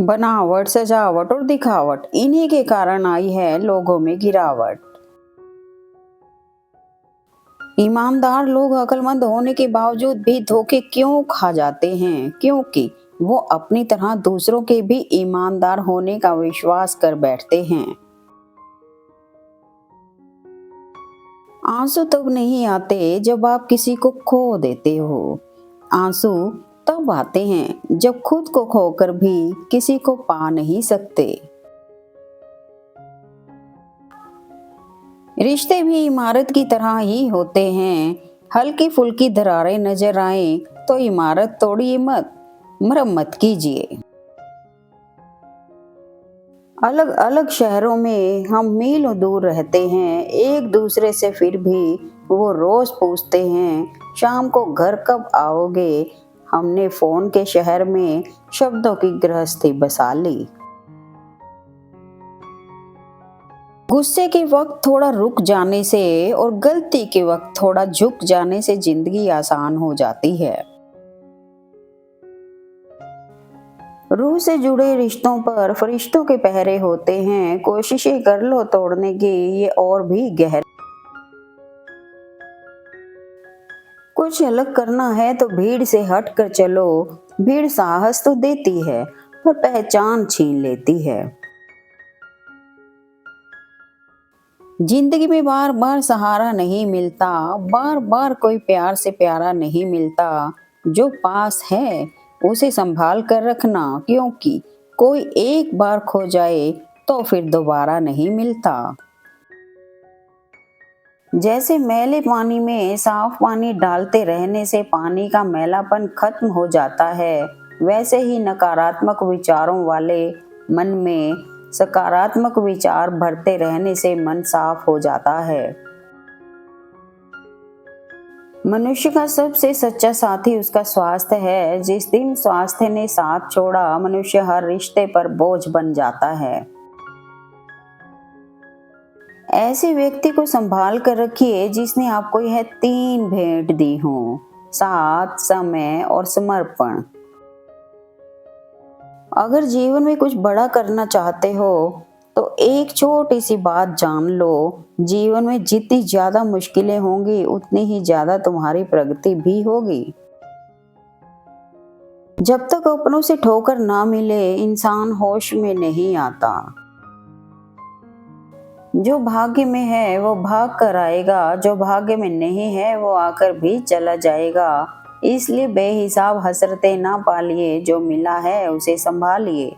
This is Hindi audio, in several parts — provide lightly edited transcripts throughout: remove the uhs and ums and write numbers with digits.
बनावट, सजावट और दिखावट, इन्हीं के कारण आई है लोगों में गिरावट। ईमानदार लोग अक्लमंद होने के बावजूद भी धोखे क्यों खा जाते हैं? क्योंकि वो अपनी तरह दूसरों के भी ईमानदार होने का विश्वास कर बैठते हैं। आंसू तब नहीं आते जब आप किसी को खो देते हो। आंसू तब आते हैं जब खुद को खोकर भी किसी को पा नहीं सकते। रिश्ते भी इमारत की तरह ही होते हैं। हल्की फुल्की दरारें नजर आए तो इमारत तोड़िए मत, मरम्मत कीजिए। अलग अलग शहरों में हम मीलों दूर रहते हैं एक दूसरे से, फिर भी वो रोज पूछते हैं शाम को घर कब आओगे। हमने फोन के शहर में शब्दों की गृहस्थी बसा ली। गुस्से के वक्त थोड़ा रुक जाने से और गलती के वक्त थोड़ा झुक जाने से जिंदगी आसान हो जाती है। रूह से जुड़े रिश्तों पर फरिश्तों के पहरे होते हैं। कोशिशें कर लो तोड़ने की, ये और भी गहरे। कुछ अलग करना है तो भीड़ से हट कर चलो। भीड़ साहस तो देती है पर पहचान छीन लेती है। जिंदगी में बार बार सहारा नहीं मिलता, बार बार कोई प्यार से प्यारा नहीं मिलता। जो पास है उसे संभाल कर रखना, क्योंकि कोई एक बार खो जाए तो फिर दोबारा नहीं मिलता। जैसे मैले पानी में साफ पानी डालते रहने से पानी का मैलापन खत्म हो जाता है, वैसे ही नकारात्मक विचारों वाले मन में सकारात्मक विचार भरते रहने से मन साफ हो जाता है। मनुष्य का सबसे सच्चा साथी उसका स्वास्थ्य है। जिस दिन स्वास्थ्य ने साथ छोड़ा, मनुष्य हर रिश्ते पर बोझ बन जाता है। ऐसे व्यक्ति को संभाल कर रखिए जिसने आपको यह 3 भेंट दी हो: साथ, समय और समर्पण। अगर जीवन में कुछ बड़ा करना चाहते हो तो एक छोटी सी बात जान लो, जीवन में जितनी ज्यादा मुश्किलें होंगी उतनी ही ज्यादा तुम्हारी प्रगति भी होगी। जब तक अपनों से ठोकर ना मिले, इंसान होश में नहीं आता। जो भाग्य में है वो भाग कर आएगा, जो भाग्य में नहीं है वो आकर भी चला जाएगा। इसलिए बेहिसाब हसरतें ना पालिए, जो मिला है उसे संभालिए।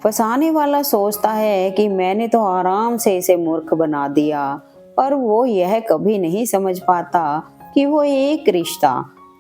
फंसाने वाला सोचता है कि मैंने तो आराम से इसे मूर्ख बना दिया, पर वो यह कभी नहीं समझ पाता कि वो एक रिश्ता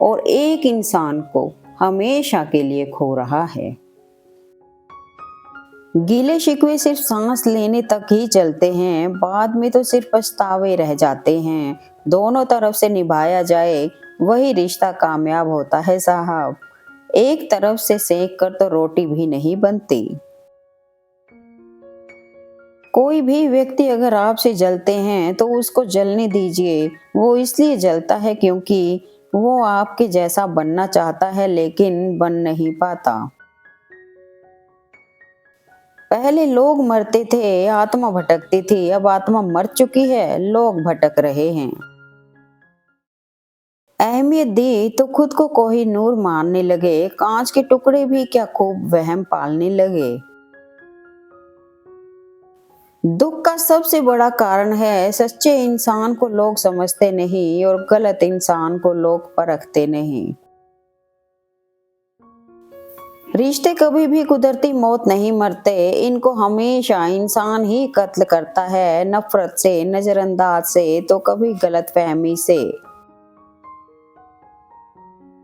और एक इंसान को हमेशा के लिए खो रहा है। गीले शिकवे सिर्फ सांस लेने तक ही चलते हैं, बाद में तो सिर्फ पछतावे रह जाते हैं। दोनों तरफ से निभाया जाए वही रिश्ता कामयाब होता है साहब। एक तरफ से सेक कर तो रोटी भी नहीं बनती। कोई भी व्यक्ति अगर आपसे जलते हैं तो उसको जलने दीजिए। वो इसलिए जलता है क्योंकि वो आपके जैसा बनना चाहता है, लेकिन बन नहीं पाता। पहले लोग मरते थे, आत्मा भटकती थी, अब आत्मा मर चुकी है, लोग भटक रहे हैं। अहमियत दी तो खुद को कोहिनूर मानने लगे, कांच के टुकड़े भी क्या खूब वहम पालने लगे। दुख का सबसे बड़ा कारण है सच्चे इंसान को लोग समझते नहीं और गलत इंसान को लोग परखते नहीं। रिश्ते कभी भी कुदरती मौत नहीं मरते, इनको हमेशा इंसान ही कत्ल करता है। नफरत से, नजरअंदाज से, तो कभी गलतफहमी से।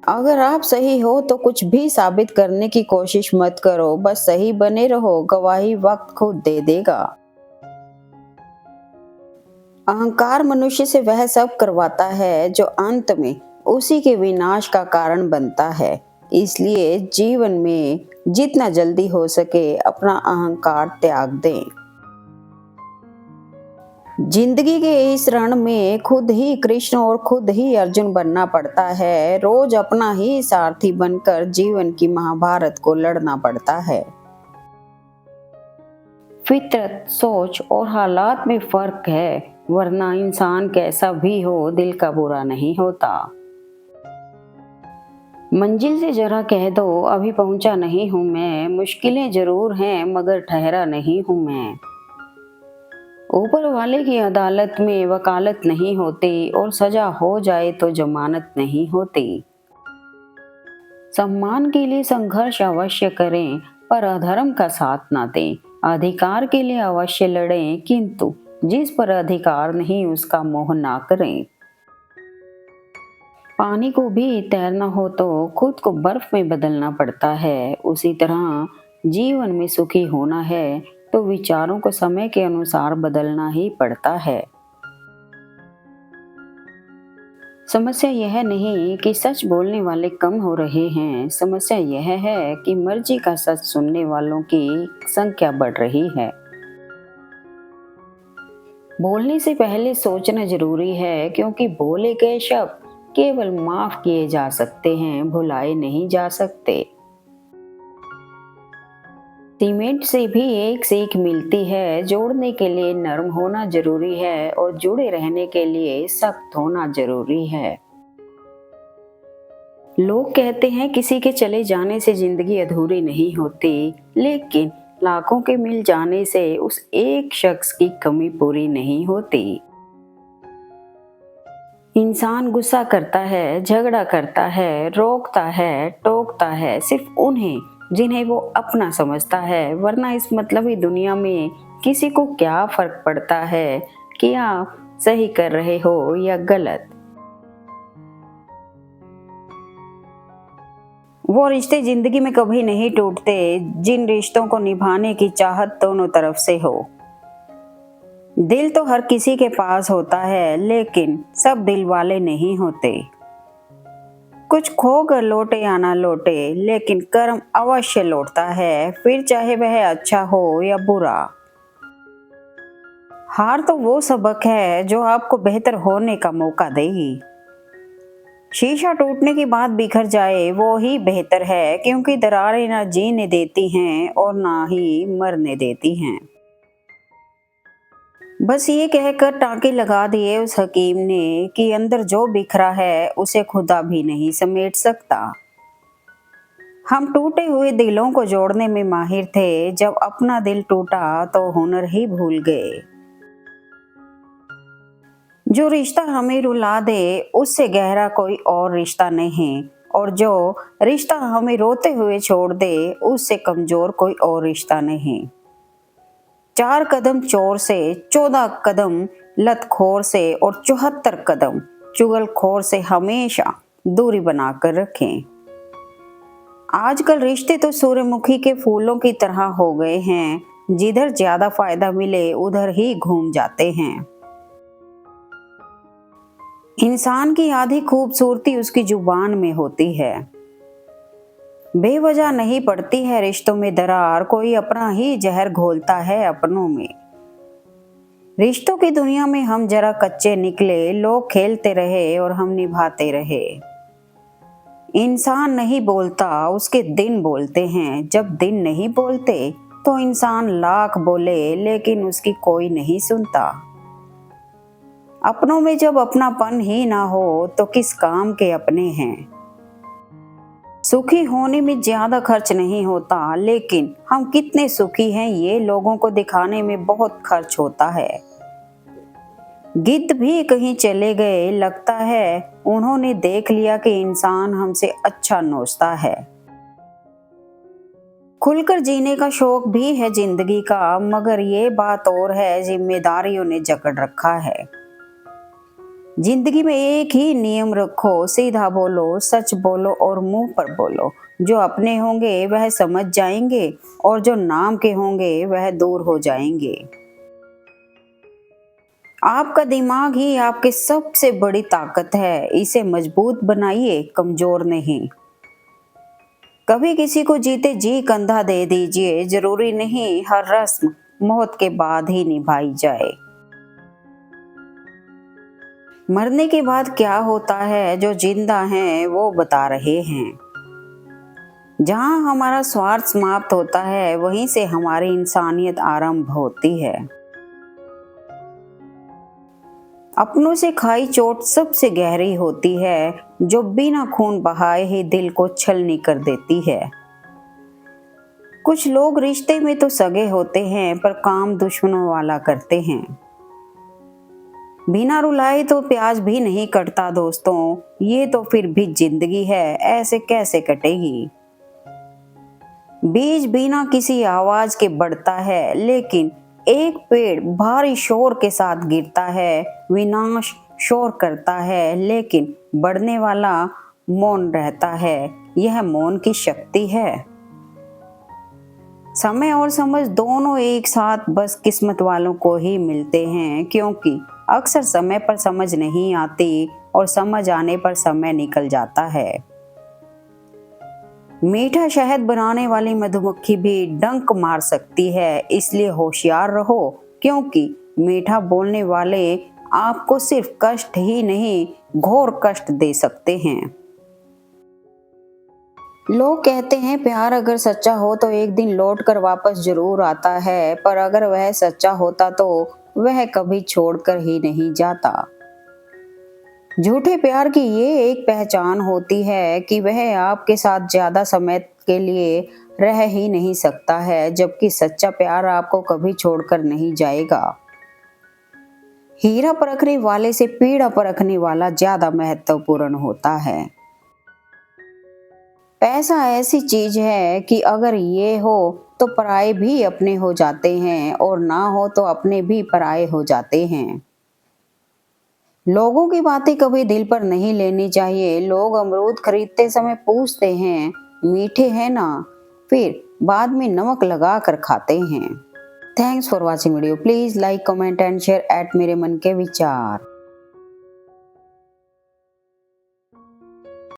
अगर आप सही हो तो कुछ भी साबित करने की कोशिश मत करो, बस सही बने रहो, गवाही वक्त खुद दे देगा। अहंकार मनुष्य से वह सब करवाता है जो अंत में उसी के विनाश का कारण बनता है। इसलिए जीवन में जितना जल्दी हो सके अपना अहंकार त्याग दें। जिंदगी के इस रण में खुद ही कृष्ण और खुद ही अर्जुन बनना पड़ता है। रोज अपना ही सारथी बनकर जीवन की महाभारत को लड़ना पड़ता है। फितरत, सोच और हालात में फर्क है, वरना इंसान कैसा भी हो दिल का बुरा नहीं होता। मंजिल से जरा कह दो अभी पहुंचा नहीं हूं मैं, मुश्किलें जरूर हैं मगर ठहरा नहीं हूं मैं। ऊपर वाले की अदालत में वकालत नहीं होती और सजा हो जाए तो जमानत नहीं होती। सम्मान के लिए संघर्ष अवश्य करें पर अधर्म का साथ ना दें। अधिकार के लिए अवश्य लड़ें किंतु जिस पर अधिकार नहीं उसका मोह ना करें। पानी को भी तैरना हो तो खुद को बर्फ में बदलना पड़ता है, उसी तरह जीवन में सुखी होना है तो विचारों को समय के अनुसार बदलना ही पड़ता है। समस्या यह नहीं कि सच बोलने वाले कम हो रहे हैं, समस्या यह है कि मर्जी का सच सुनने वालों की संख्या बढ़ रही है। बोलने से पहले सोचना जरूरी है क्योंकि बोले गए शब्द केवल माफ किए जा सकते हैं, भुलाए नहीं जा सकते। सीमेंट से भी एक सीख मिलती है, जोड़ने के लिए नरम होना जरूरी है और जुड़े रहने के लिए सख्त होना जरूरी है। लोग कहते हैं किसी के चले जाने से जिंदगी अधूरी नहीं होती, लेकिन लाखों के मिल जाने से उस एक शख्स की कमी पूरी नहीं होती। इंसान गुस्सा करता है, झगड़ा करता है, रोकता है, टोकता है सिर्फ उन्हें जिन्हें वो अपना समझता है, वरना इस मतलबी दुनिया में किसी को क्या फर्क पड़ता है कि आप सही कर रहे हो या गलत। वो रिश्ते जिंदगी में कभी नहीं टूटते जिन रिश्तों को निभाने की चाहत दोनों तरफ से हो। दिल तो हर किसी के पास होता है लेकिन सब दिल वाले नहीं होते। कुछ खो कर लौटे या ना लौटे लेकिन कर्म अवश्य लौटता है, फिर चाहे वह अच्छा हो या बुरा। हार तो वो सबक है जो आपको बेहतर होने का मौका देगी। शीशा टूटने के बाद बिखर जाए वो ही बेहतर है क्योंकि दरारें ना जीने देती हैं और ना ही मरने देती हैं। बस ये कहकर टाँके लगा दिए उस हकीम ने कि अंदर जो बिखरा है उसे खुदा भी नहीं समेट सकता। हम टूटे हुए दिलों को जोड़ने में माहिर थे, जब अपना दिल टूटा तो हुनर ही भूल गए। जो रिश्ता हमें रुला दे उससे गहरा कोई और रिश्ता नहीं, और जो रिश्ता हमें रोते हुए छोड़ दे उससे कमजोर कोई और रिश्ता नहीं। 4 कदम चोर से, 14 कदम लतखोर से और 74 कदम चुगलखोर से हमेशा दूरी बनाकर रखें। आजकल रिश्ते तो सूरजमुखी के फूलों की तरह हो गए हैं, जिधर ज्यादा फायदा मिले उधर ही घूम जाते हैं। इंसान की आधी खूबसूरती उसकी जुबान में होती है। बेवजह नहीं पड़ती है रिश्तों में दरार, कोई अपना ही जहर घोलता है अपनों में। रिश्तों की दुनिया में हम जरा कच्चे निकले, लोग खेलते रहे और हम निभाते रहे। इंसान नहीं बोलता, उसके दिन बोलते हैं। जब दिन नहीं बोलते तो इंसान लाख बोले लेकिन उसकी कोई नहीं सुनता। अपनों में जब अपनापन ही ना हो तो किस काम के अपने हैं। सुखी होने में ज्यादा खर्च नहीं होता, लेकिन हम कितने सुखी हैं ये लोगों को दिखाने में बहुत खर्च होता है। गिद्ध भी कहीं चले गए, लगता है उन्होंने देख लिया कि इंसान हमसे अच्छा नोचता है। खुलकर जीने का शौक भी है जिंदगी का, मगर ये बात और है जिम्मेदारियों ने जकड़ रखा है। जिंदगी में एक ही नियम रखो, सीधा बोलो, सच बोलो और मुंह पर बोलो। जो अपने होंगे वह समझ जाएंगे और जो नाम के होंगे वह दूर हो जाएंगे। आपका दिमाग ही आपकी सबसे बड़ी ताकत है, इसे मजबूत बनाइए, कमजोर नहीं। कभी किसी को जीते जी कंधा दे दीजिए, जरूरी नहीं हर रस्म मौत के बाद ही निभाई जाए। मरने के बाद क्या होता है, जो जिंदा हैं वो बता रहे हैं। जहाँ हमारा स्वार्थ समाप्त होता है, वहीं से हमारी इंसानियत आरंभ होती है। अपनों से खाई चोट सबसे गहरी होती है, जो बिना खून बहाए ही दिल को छलनी कर देती है। कुछ लोग रिश्ते में तो सगे होते हैं, पर काम दुश्मनों वाला करते हैं। बिना रुलाए तो प्याज भी नहीं कटता दोस्तों, ये तो फिर भी जिंदगी है, ऐसे कैसे कटेगी। बीज बिना किसी आवाज के बढ़ता है, लेकिन एक पेड़ भारी शोर के साथ गिरता है। विनाश शोर करता है, लेकिन बढ़ने वाला मौन रहता है। यह मौन की शक्ति है। समय और समझ दोनों एक साथ बस किस्मत वालों को ही मिलते हैं, क्योंकि अक्सर समय पर समझ नहीं आती और समझ आने पर समय निकल जाता है। मीठा शहद बनाने वाली मधुमक्खी भी डंक मार सकती है, इसलिए होशियार रहो, क्योंकि मीठा बोलने वाले आपको सिर्फ कष्ट ही नहीं, घोर कष्ट दे सकते हैं। लोग कहते हैं प्यार अगर सच्चा हो तो एक दिन लौट कर वापस जरूर आता है, पर अगर वह सच्चा होता तो वह कभी छोड़कर ही नहीं जाता। झूठे प्यार की ये एक पहचान होती है कि वह आपके साथ ज्यादा समय के लिए रह ही नहीं सकता है, जबकि सच्चा प्यार आपको कभी छोड़कर नहीं जाएगा। हीरा परखने वाले से पीड़ा परखने वाला ज्यादा महत्वपूर्ण होता है। पैसा ऐसी चीज है कि अगर ये हो तो पराये भी अपने हो जाते हैं, और ना हो तो अपने भी पराये हो जाते हैं। लोगों की बातें कभी दिल पर नहीं लेनी चाहिए। लोग अमरूद खरीदते समय पूछते हैं मीठे हैं ना, फिर बाद में नमक लगा कर खाते हैं। Thanks for watching video. Please like, comment and share eight मेरे मन के विचार।